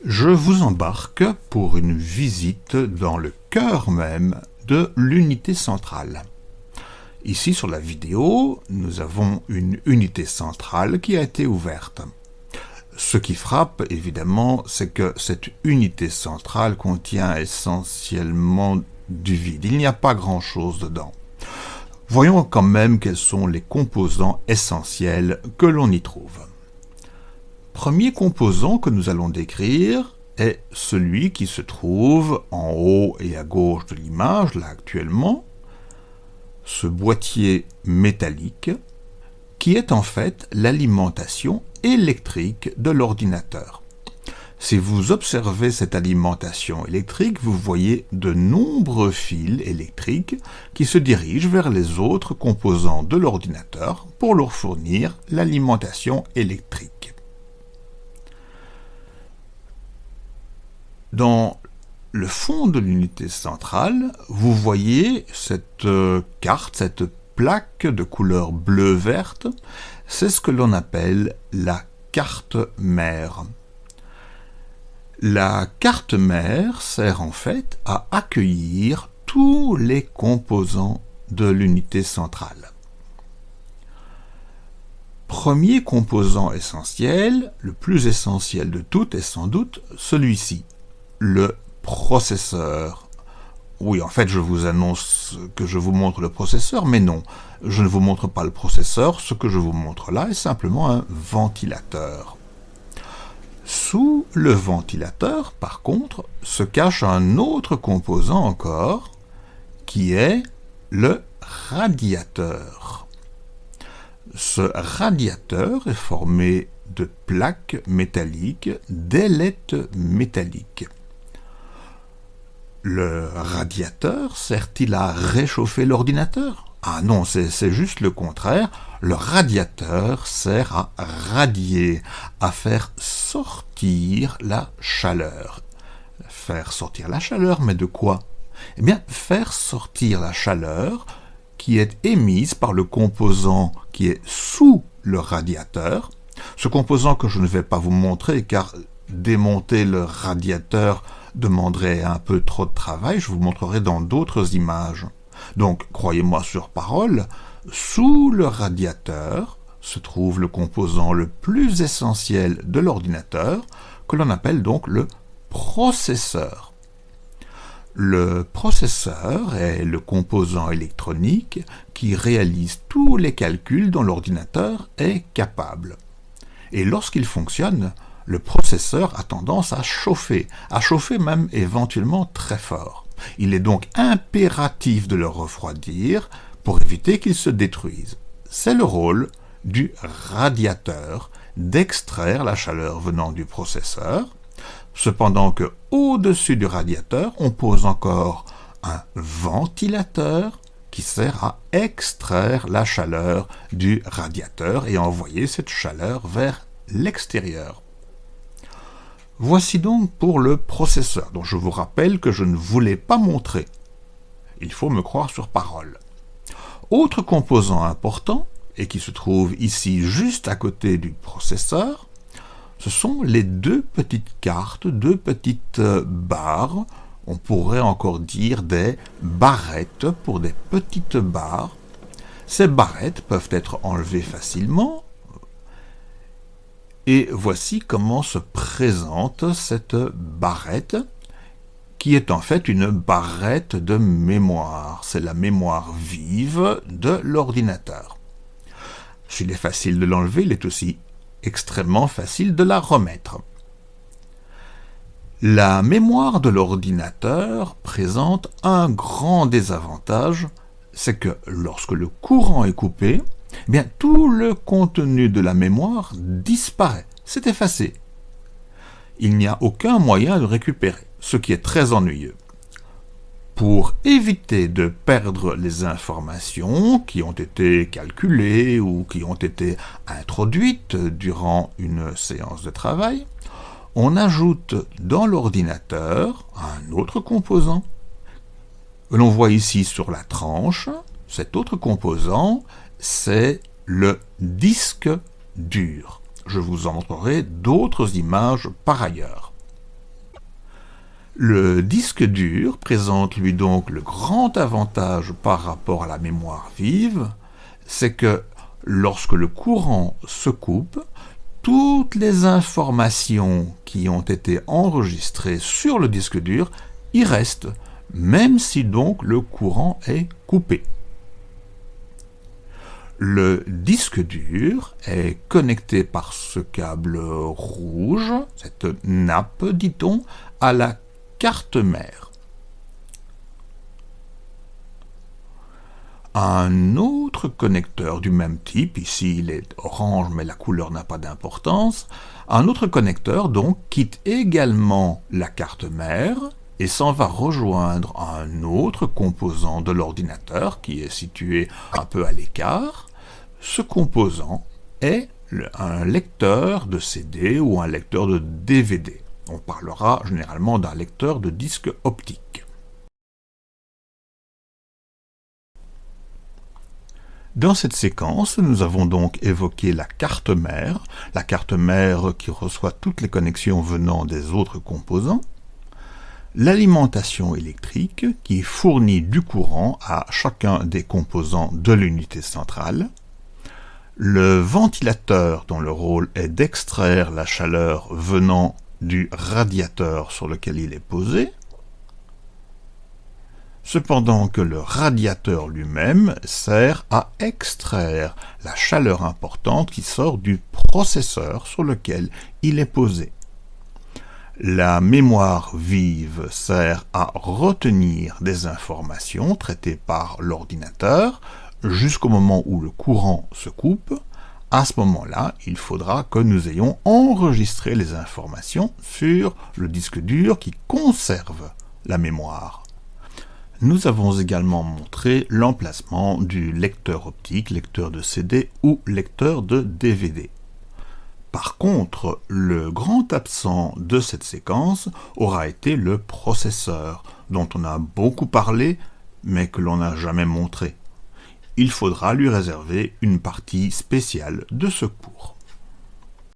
Je vous embarque pour une visite dans le cœur même de l'unité centrale. Ici sur la vidéo, nous avons une unité centrale qui a été ouverte. Ce qui frappe, évidemment, c'est que cette unité centrale contient essentiellement du vide. Il n'y a pas grand-chose dedans. Voyons quand même quels sont les composants essentiels que l'on y trouve. Premier composant que nous allons décrire est celui qui se trouve en haut et à gauche de l'image, là actuellement, ce boîtier métallique qui est en fait l'alimentation électrique de l'ordinateur. Si vous observez cette alimentation électrique, vous voyez de nombreux fils électriques qui se dirigent vers les autres composants de l'ordinateur pour leur fournir l'alimentation électrique. Dans le fond de l'unité centrale, vous voyez cette carte, cette plaque de couleur bleu-verte, c'est ce que l'on appelle la carte mère. La carte mère sert en fait à accueillir tous les composants de l'unité centrale. Premier composant essentiel, le plus essentiel de tout est sans doute celui-ci, le processeur. Oui, en fait, je vous annonce que je vous montre le processeur, mais non, je ne vous montre pas le processeur. Ce que je vous montre là est simplement un ventilateur. Sous le ventilateur, par contre, se cache un autre composant encore, qui est le radiateur. Ce radiateur est formé de plaques métalliques, d'ailettes métalliques. Le radiateur sert-il à réchauffer l'ordinateur? Ah non, c'est juste le contraire. Le radiateur sert à radier, à faire sortir la chaleur. Faire sortir la chaleur, mais de quoi? Eh bien, faire sortir la chaleur qui est émise par le composant qui est sous le radiateur. Ce composant que je ne vais pas vous montrer, car démonter le radiateur demanderait un peu trop de travail, je vous montrerai dans d'autres images. Donc, croyez-moi sur parole, sous le radiateur se trouve le composant le plus essentiel de l'ordinateur, que l'on appelle donc le processeur. Le processeur est le composant électronique qui réalise tous les calculs dont l'ordinateur est capable. Et lorsqu'il fonctionne, le processeur a tendance à chauffer même éventuellement très fort. Il est donc impératif de le refroidir pour éviter qu'il se détruise. C'est le rôle du radiateur d'extraire la chaleur venant du processeur, cependant que au-dessus du radiateur, on pose encore un ventilateur qui sert à extraire la chaleur du radiateur et envoyer cette chaleur vers l'extérieur. Voici donc pour le processeur, dont je vous rappelle que je ne voulais pas montrer. Il faut me croire sur parole. Autre composant important, et qui se trouve ici juste à côté du processeur, ce sont les deux petites cartes, deux petites barres, on pourrait encore dire des barrettes pour des petites barres. Ces barrettes peuvent être enlevées facilement, et voici comment se présente cette barrette, qui est en fait une barrette de mémoire. C'est la mémoire vive de l'ordinateur. S'il est facile de l'enlever, il est aussi extrêmement facile de la remettre. La mémoire de l'ordinateur présente un grand désavantage, c'est que lorsque le courant est coupé, eh bien, tout le contenu de la mémoire disparaît, c'est effacé. Il n'y a aucun moyen de récupérer, ce qui est très ennuyeux. Pour éviter de perdre les informations qui ont été calculées ou qui ont été introduites durant une séance de travail, on ajoute dans l'ordinateur un autre composant. L'on voit ici sur la tranche, cet autre composant, c'est le disque dur. Je vous en montrerai d'autres images par ailleurs. Le disque dur présente lui donc le grand avantage par rapport à la mémoire vive, c'est que lorsque le courant se coupe, toutes les informations qui ont été enregistrées sur le disque dur y restent, même si donc le courant est coupé. Le disque dur est connecté par ce câble rouge, cette nappe, dit-on, à la carte mère. Un autre connecteur du même type, ici il est orange mais la couleur n'a pas d'importance, un autre connecteur donc quitte également la carte mère et s'en va rejoindre un autre composant de l'ordinateur qui est situé un peu à l'écart. Ce composant est un lecteur de CD ou un lecteur de DVD. On parlera généralement d'un lecteur de disque optique. Dans cette séquence, nous avons donc évoqué la carte mère qui reçoit toutes les connexions venant des autres composants, l'alimentation électrique qui fournit du courant à chacun des composants de l'unité centrale, le ventilateur dont le rôle est d'extraire la chaleur venant du radiateur sur lequel il est posé, cependant que le radiateur lui-même sert à extraire la chaleur importante qui sort du processeur sur lequel il est posé. La mémoire vive sert à retenir des informations traitées par l'ordinateur jusqu'au moment où le courant se coupe. À ce moment-là, il faudra que nous ayons enregistré les informations sur le disque dur qui conserve la mémoire. Nous avons également montré l'emplacement du lecteur optique, lecteur de CD ou lecteur de DVD. Par contre, le grand absent de cette séquence aura été le processeur, dont on a beaucoup parlé, mais que l'on n'a jamais montré. Il faudra lui réserver une partie spéciale de ce cours.